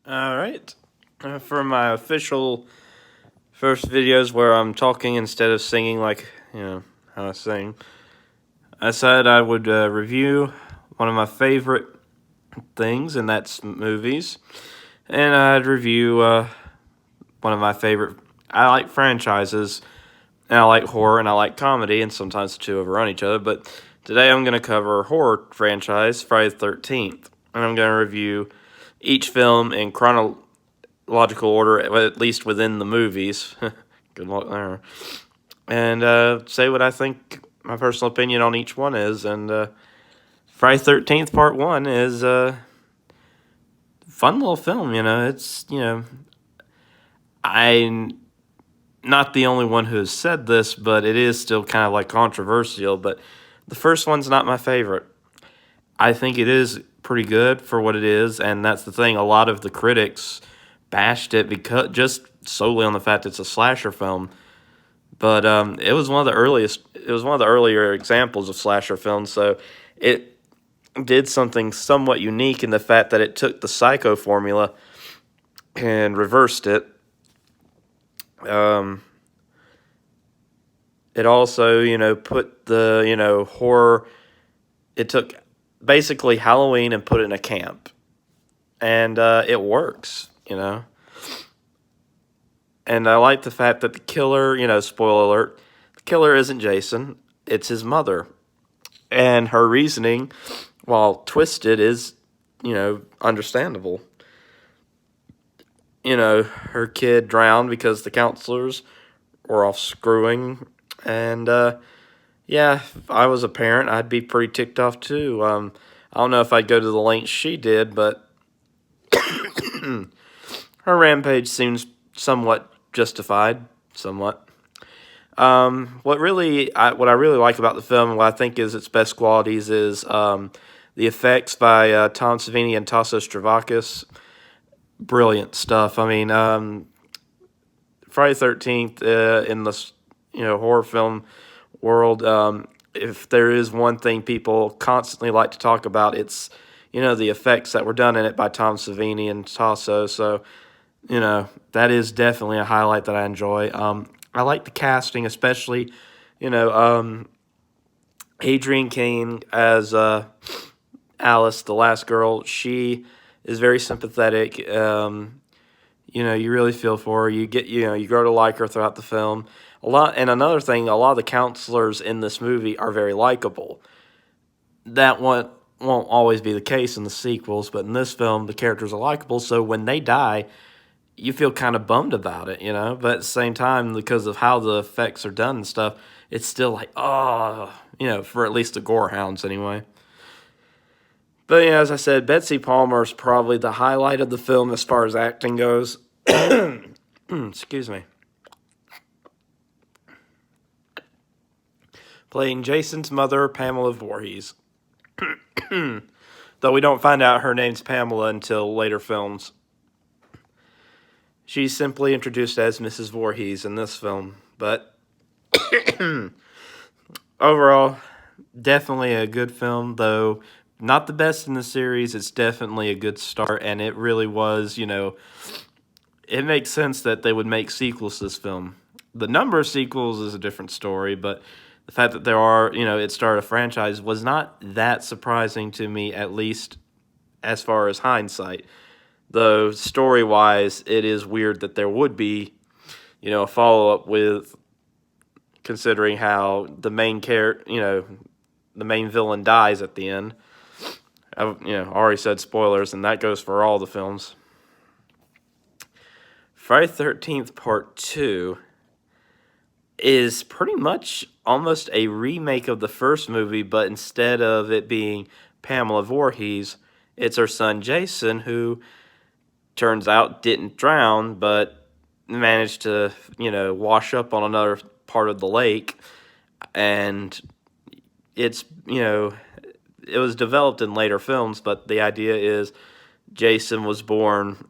All right. For my official first videos where I'm talking instead of singing like, how I sing, I said I would review one of my favorite things, and that's movies. And I'd review one of my favorite. I like franchises, and I like horror, and I like comedy, and sometimes the two overrun each other. But today I'm going to cover a horror franchise, Friday the 13th. And I'm going to review each film in chronological order, at least within the movies. Good luck there. And say what I think my personal opinion on each one is. And Friday 13th Part 1 is a fun little film, I'm not the only one who has said this, but it is still kind of like controversial. But the first one's not my favorite. I think it is pretty good for what it is, and that's the thing. A lot of the critics bashed it because just solely on the fact it's a slasher film. But it was one of the earliest. It was one of the earlier examples of slasher films. So it did something somewhat unique in the fact that it took the Psycho formula and reversed it. Um, it also, put the horror. It took basically Halloween and put it in a camp, and it works. And I like the fact that the killer, spoiler alert, the killer isn't Jason, it's his mother. And her reasoning, while twisted, is, understandable. Her kid drowned because the counselors were off screwing. And, yeah, if I was a parent, I'd be pretty ticked off too. I don't know if I'd go to the lengths she did, but her rampage seems somewhat justified, somewhat. What I really like about the film, and what I think is its best qualities, is the effects by Tom Savini and Tasso Stravakis. Brilliant stuff. I mean, Friday 13th in the horror film world. If there is one thing people constantly like to talk about, it's the effects that were done in it by Tom Savini and Tasso. So that is definitely a highlight that I enjoy. I like the casting, especially, you know, um, Adrienne Kane as Alice, the last girl. She is very sympathetic. You really feel for her. You grow to like her throughout the film. And another thing, a lot of the counselors in this movie are very likable. That won't always be the case in the sequels, but in this film, the characters are likable. So when they die, you feel kind of bummed about it. But at the same time, because of how the effects are done and stuff, it's still like, oh, for at least the gore hounds anyway. But yeah, as I said, Betsy Palmer is probably the highlight of the film as far as acting goes. Excuse me. Playing Jason's mother, Pamela Voorhees. Though we don't find out her name's Pamela until later films. She's simply introduced as Mrs. Voorhees in this film. But overall, definitely a good film, though not the best in the series. It's definitely a good start, and it really was, it makes sense that they would make sequels to this film. The number of sequels is a different story, but the fact that there are, it started a franchise was not that surprising to me, at least as far as hindsight. Though story-wise, it is weird that there would be, a follow-up with, considering how the main the main villain dies at the end. I've, already said spoilers, and that goes for all the films. Friday the 13th Part 2 is pretty much almost a remake of the first movie, but instead of it being Pamela Voorhees, it's her son Jason, who turns out didn't drown, but managed to, wash up on another part of the lake. And it's, it was developed in later films, but the idea is Jason was born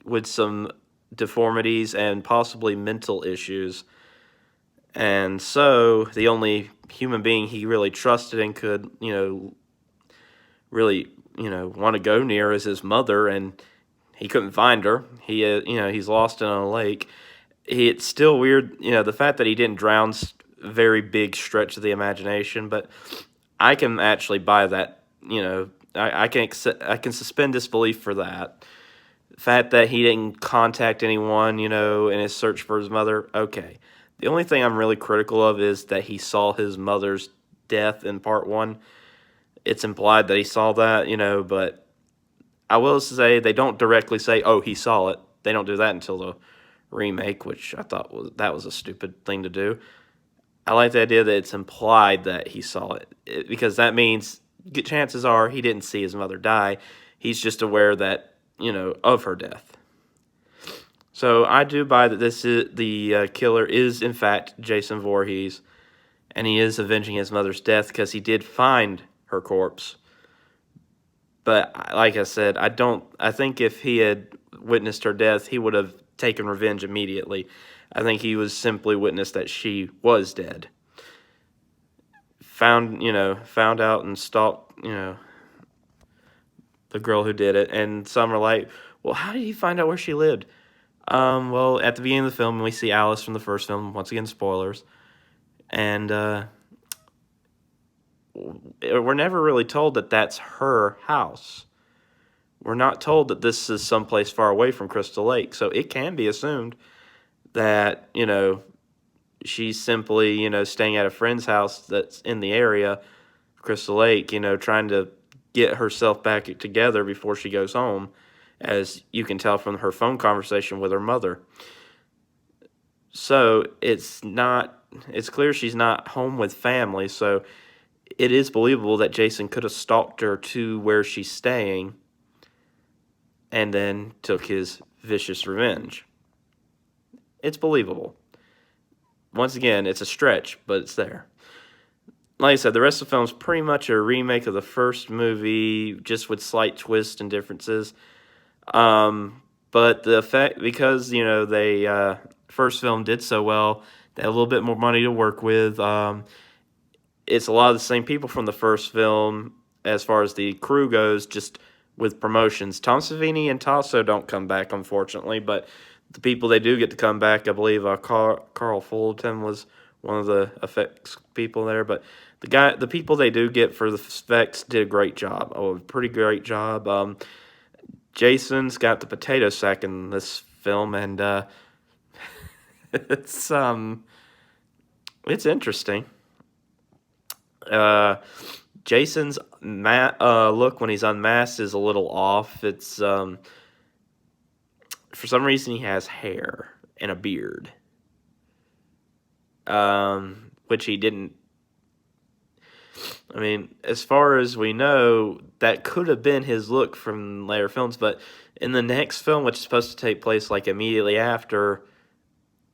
with some deformities and possibly mental issues. And so the only human being he really trusted and could, really, want to go near is his mother. And he couldn't find her. He's lost in a lake. It's still weird, the fact that he didn't drown. Very big stretch of the imagination, but I can actually buy that. I can suspend disbelief for that. The fact that he didn't contact anyone, in his search for his mother. Okay. The only thing I'm really critical of is that he saw his mother's death in part one. It's implied that he saw that, but I will say they don't directly say, "Oh, he saw it." They don't do that until the remake, which I thought was a stupid thing to do. I like the idea that it's implied that he saw it, because that means chances are he didn't see his mother die. He's just aware that, of her death. So I do buy that the killer is in fact Jason Voorhees, and he is avenging his mother's death because he did find her corpse. But like I said, I think if he had witnessed her death, he would have taken revenge immediately. I think he was simply witnessed that she was dead. Found out and stalked, the girl who did it. And some are like, well, how did he find out where she lived? Well, at the beginning of the film, we see Alice from the first film. Once again, spoilers. And we're never really told that that's her house. We're not told that this is someplace far away from Crystal Lake. So it can be assumed that, she's simply, staying at a friend's house that's in the area, Crystal Lake, trying to get herself back together before she goes home, as you can tell from her phone conversation with her mother. So it's clear she's not home with family, so it is believable that Jason could have stalked her to where she's staying and then took his vicious revenge. It's believable. Once again, it's a stretch, but it's there. Like I said, the rest of the film is pretty much a remake of the first movie, just with slight twists and differences. But the effect, because, they first film did so well, they had a little bit more money to work with. It's a lot of the same people from the first film as far as the crew goes, just with promotions. Tom Savini and Tasso don't come back, unfortunately, but the people they do get to come back, I believe Carl Fulton was one of the effects people there, but the people they do get for the effects did a great job. Oh, a pretty great job. Jason's got the potato sack in this film, and it's interesting. Jason's look when he's unmasked is a little off. It's for some reason he has hair and a beard, which he didn't. I mean, as far as we know, that could have been his look from later films, but in the next film, which is supposed to take place like immediately after,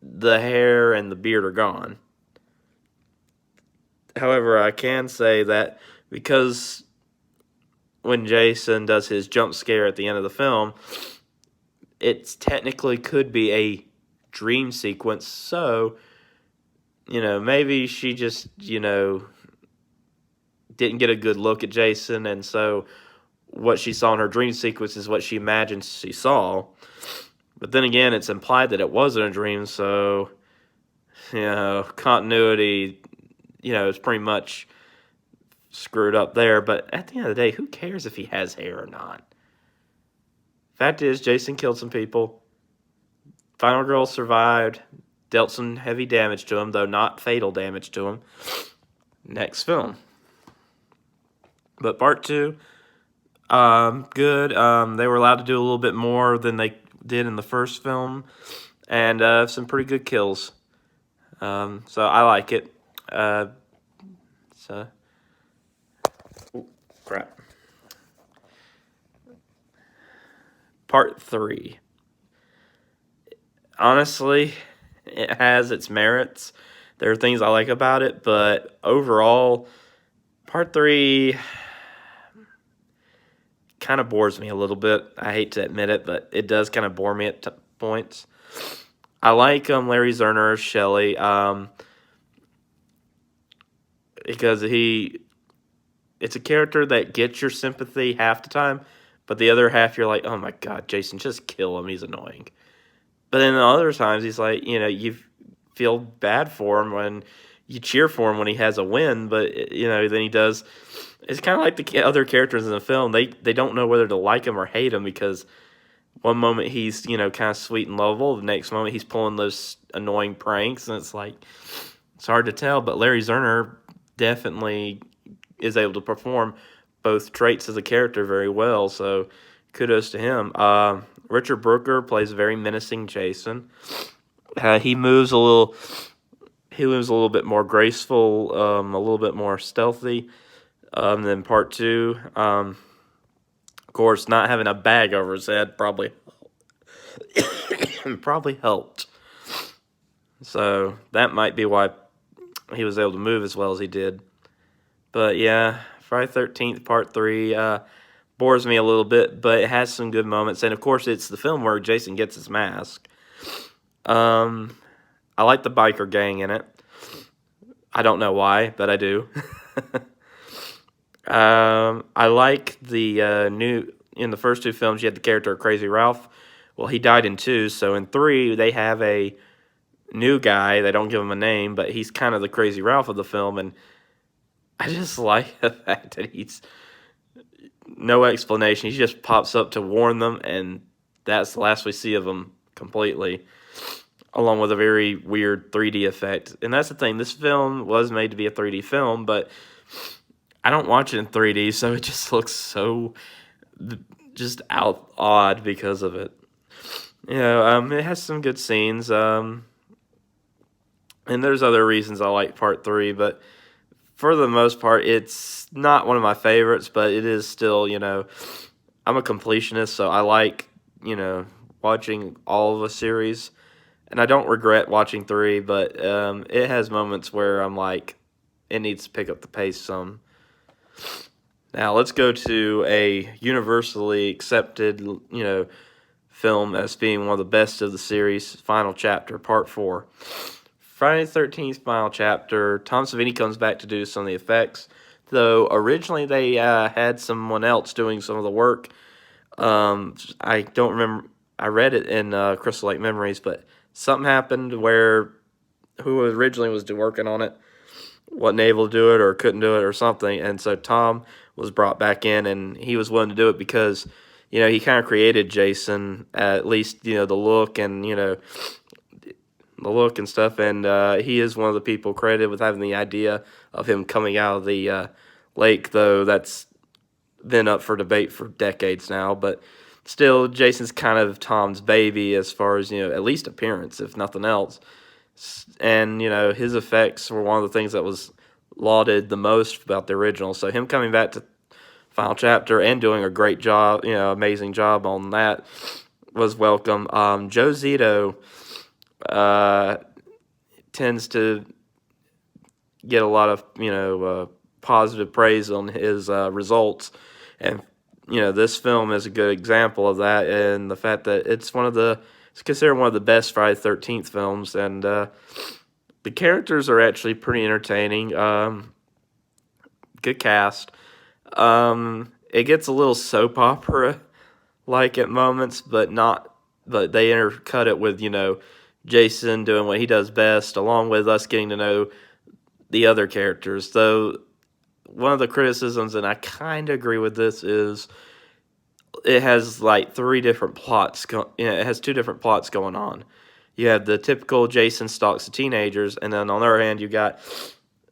the hair and the beard are gone. However, I can say that because when Jason does his jump scare at the end of the film, it technically could be a dream sequence, so, maybe she just, didn't get a good look at Jason, and so what she saw in her dream sequence is what she imagined she saw. But then again, it's implied that it wasn't a dream, so, continuity, is pretty much screwed up there. But at the end of the day, who cares if he has hair or not? Fact is, Jason killed some people. Final Girl survived, dealt some heavy damage to him, though not fatal damage to him. Next film. But part two, good. They were allowed to do a little bit more than they did in the first film, and some pretty good kills. So I like it. Crap. Part three. Honestly, it has its merits. There are things I like about it, but overall, part three kind of bores me a little bit. I hate to admit it, but it does kind of bore me at points. I like Larry Zerner as Shelley, because it's a character that gets your sympathy half the time, But the other half, you're like, oh my God, Jason, just kill him. He's annoying. But then other times, he's like, you feel bad for him when you cheer for him when he has a win. But, then he does. It's kind of like the other characters in the film. They don't know whether to like him or hate him because one moment he's, kind of sweet and lovable. The next moment he's pulling those annoying pranks. And it's like, it's hard to tell. But Larry Zerner definitely is able to perform both traits as a character very well. So kudos to him. Richard Brooker plays a very menacing Jason. He moves a little. He moves a little bit more graceful, a little bit more stealthy than part two. Of course, not having a bag over his head probably probably helped. So that might be why he was able to move as well as he did. But yeah, Friday 13th Part 3 bores me a little bit, but it has some good moments. And of course, it's the film where Jason gets his mask. I like the biker gang in it. I don't know why, but I do. I like the in the first two films, you had the character of Crazy Ralph. Well, he died in 2, so in 3, they have a new guy. They don't give him a name, but he's kind of the Crazy Ralph of the film, and I just like the fact that he's no explanation. He just pops up to warn them, and that's the last we see of him completely, along with a very weird 3D effect. And that's the thing. This film was made to be a 3D film, but I don't watch it in 3D, so it just looks so just odd because of it. It has some good scenes, and there's other reasons I like Part 3, but for the most part, it's not one of my favorites, but it is still, I'm a completionist, so I like, watching all of a series, and I don't regret watching 3, but it has moments where I'm like, it needs to pick up the pace some. Now, let's go to a universally accepted, film as being one of the best of the series, Final Chapter, Part 4. Friday the 13th Final Chapter, Tom Savini comes back to do some of the effects, though originally they had someone else doing some of the work. I don't remember, I read it in Crystal Lake Memories, but something happened where who originally was working on it wasn't able to do it or couldn't do it or something, and so Tom was brought back in, and he was willing to do it because he kind of created Jason, at least the look and the look and stuff, and he is one of the people credited with having the idea of him coming out of the lake, though that's been up for debate for decades now. But still, Jason's kind of Tom's baby as far as at least appearance, if nothing else. And his effects were one of the things that was lauded the most about the original. So him coming back to Final Chapter and doing a great job, amazing job on that was welcome. Joe Zito tends to get a lot of positive praise on his results, and this film is a good example of that, and the fact that it's considered one of the best Friday the 13th films, and the characters are actually pretty entertaining. Good cast. It gets a little soap opera like at moments, but they intercut it with Jason doing what he does best, along with us getting to know the other characters. Though one of the criticisms, and I kind of agree with this, is it has like 3 different plots. It has 2 different plots going on. You have the typical Jason stalks the teenagers, and then on the other hand, you got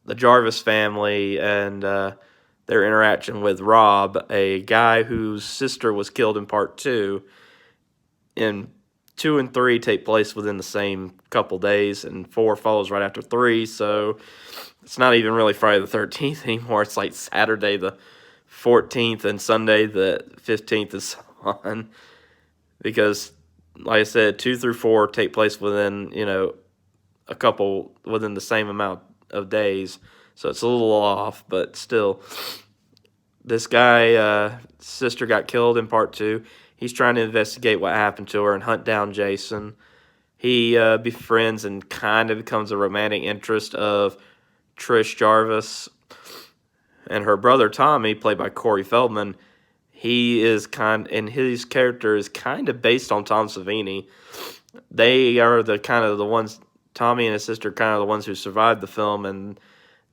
the Jarvis family and their interaction with Rob, a guy whose sister was killed in Part 2. And 2 and 3 take place within the same couple days, and 4 follows right after 3. So it's not even really Friday the 13th anymore. It's like Saturday the 14th and Sunday the 15th and so on. Because, like I said, 2 through 4 take place within, a couple, within the same amount of days. So it's a little off, but still. This guy, sister got killed in Part 2. He's trying to investigate what happened to her and hunt down Jason. He befriends and kind of becomes a romantic interest of Trish Jarvis. And her brother, Tommy, played by Corey Feldman, he is and his character is kind of based on Tom Savini. They are the kind of the ones. Tommy and his sister are kind of the ones who survived the film, and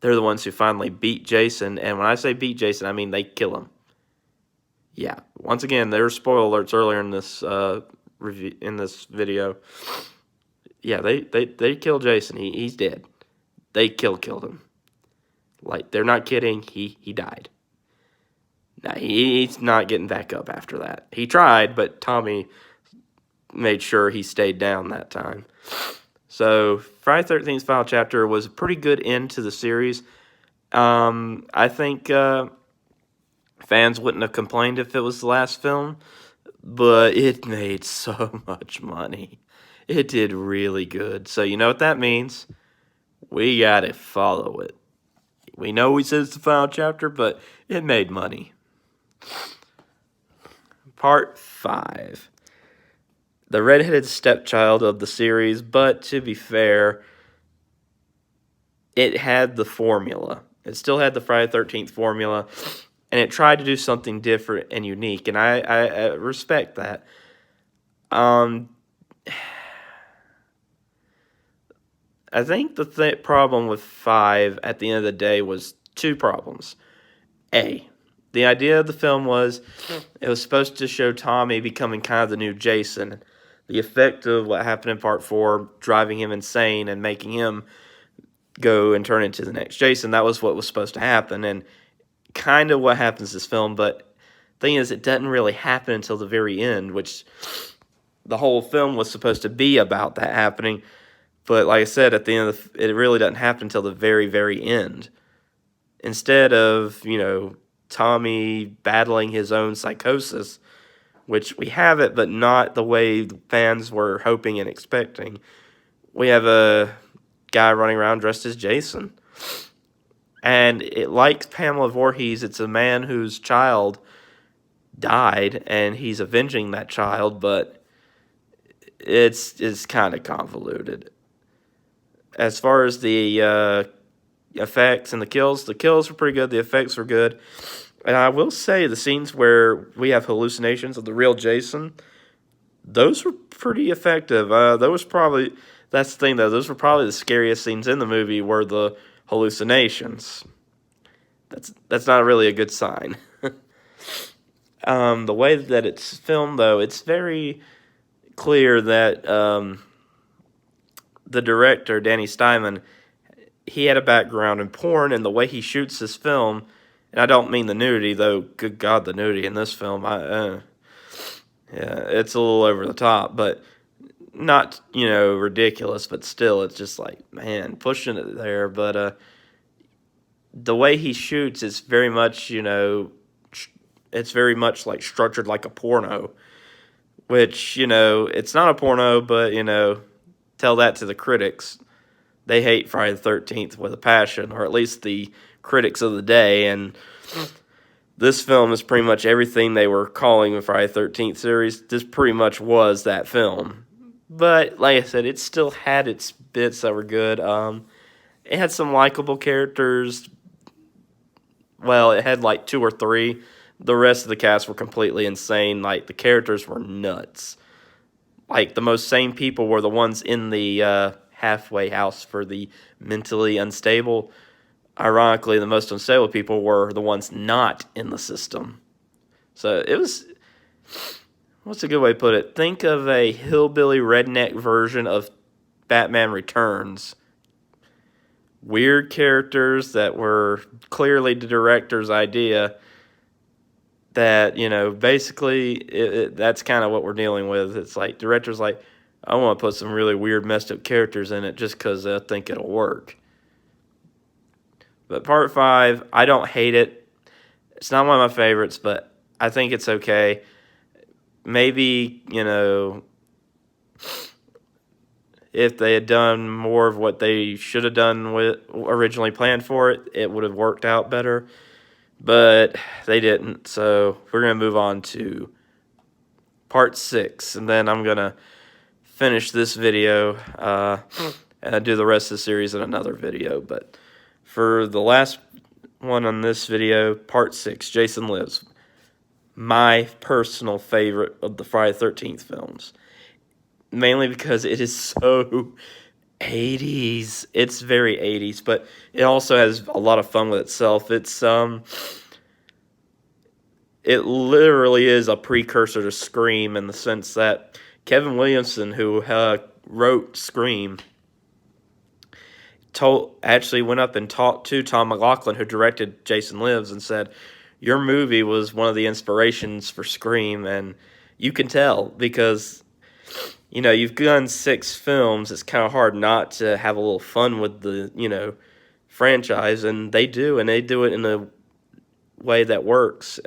they're the ones who finally beat Jason. And when I say beat Jason, I mean they kill him. Yeah. Once again, there were spoiler alerts earlier in this review in this video. Yeah, they kill Jason. He's dead. They killed him. Like, they're not kidding. He died. Now he's not getting back up after that. He tried, but Tommy made sure he stayed down that time. So Friday the 13th final chapter was a pretty good end to the series. I think fans wouldn't have complained if it was the last film, but it made so much money. It did really good. So you know what that means? We gotta follow it. We know we said it's the final chapter, but it made money. Part 5. The redheaded stepchild of the series, but to be fair, it had the formula. It still had the Friday the 13th formula, and it tried to do something different and unique, and I respect that. I think the problem with 5 at the end of the day was 2 problems. A, the idea of the film was it was supposed to show Tommy becoming kind of the new Jason. The effect of what happened in Part 4, driving him insane and making him go and turn into the next Jason, that was what was supposed to happen, and kind of what happens in this film, but the thing is, it doesn't really happen until the very end, which the whole film was supposed to be about that happening. But like I said, at the end of it really doesn't happen until the very, very end. Instead of, Tommy battling his own psychosis, which we have it, but not the way fans were hoping and expecting. We have a guy running around dressed as Jason. And like Pamela Voorhees, it's a man whose child died, and he's avenging that child, but it's kind of convoluted. As far as the effects and the kills were pretty good. The effects were good. And I will say the scenes where we have hallucinations of the real Jason, those were pretty effective. That's the thing, though. Those were probably the scariest scenes in the movie were the hallucinations. That's not really a good sign. The way that it's filmed, though, it's very clear that the director, Danny Steinman, he had a background in porn, and the way he shoots this film, and I don't mean the nudity, though, good God, the nudity in this film, yeah, it's a little over the top, but not, ridiculous, but still, it's just like, man, pushing it there, but the way he shoots is very much, it's very much like structured like a porno, which, it's not a porno, but, tell that to the critics. They hate Friday the 13th with a passion, or at least the critics of the day, and this film is pretty much everything they were calling the Friday the 13th series. This pretty much was that film. But, like I said, it still had its bits that were good. It had some likable characters. Well, it had like 2 or 3. The rest of the cast were completely insane. Like, the characters were nuts. Like, the most sane people were the ones in the halfway house for the mentally unstable. Ironically, the most unstable people were the ones not in the system. So it was, what's a good way to put it? Think of a hillbilly redneck version of Batman Returns. Weird characters that were clearly the director's idea. That, basically, that's kind of what we're dealing with. It's like, director's like, I want to put some really weird, messed up characters in it just because I think it'll work. But Part 5, I don't hate it. It's not one of my favorites, but I think it's okay. Maybe, if they had done more of what they should have done with originally planned for it, it would have worked out better. But they didn't, so we're going to move on to Part 6, and then I'm going to finish this video and do the rest of the series in another video. But for the last one on this video, Part 6, Jason Lives. my personal favorite of the Friday the 13th films, mainly because it is so 80s. It's very 80s, but it also has a lot of fun with itself. It literally is a precursor to Scream in the sense that Kevin Williamson, who wrote Scream, actually went up and talked to Tom McLaughlin, who directed Jason Lives, and said, "Your movie was one of the inspirations for Scream," and you can tell because you've done 6 films. It's kind of hard not to have a little fun with the franchise, and they do, and they do it in a way that works.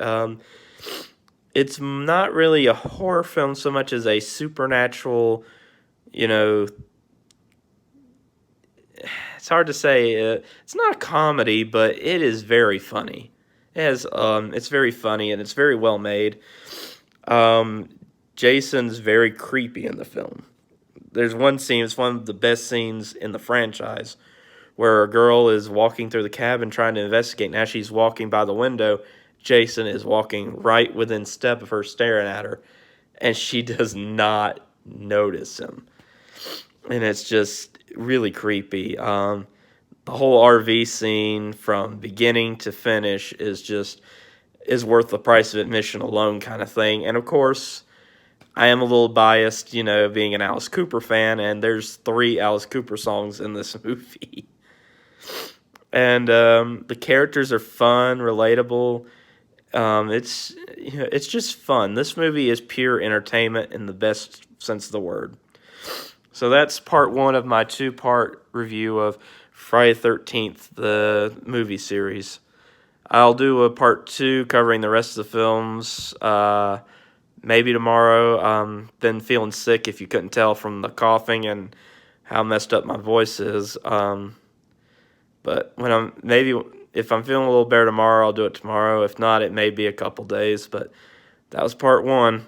It's not really a horror film so much as a supernatural, you know, it's hard to say. It's not a comedy, but it is very funny. It's very funny and it's very well made. Um, Jason's very creepy in the film. There's one scene, it's one of the best scenes in the franchise, where a girl is walking through the cabin trying to investigate. And as she's walking by the window, Jason is walking right within step of her, staring at her, and she does not notice him. And it's just really creepy. The whole RV scene from beginning to finish is worth the price of admission alone, kind of thing. And of course, I am a little biased, being an Alice Cooper fan, and there's 3 Alice Cooper songs in this movie. And the characters are fun, relatable. It's just fun. This movie is pure entertainment in the best sense of the word. So that's part 1 of my 2-part review of Friday the 13th, the movie series. I'll do a part 2 covering the rest of the films, maybe tomorrow. Been feeling sick, if you couldn't tell from the coughing and how messed up my voice is. But if I'm feeling a little better tomorrow, I'll do it tomorrow. If not, it may be a couple days. But that was part 1.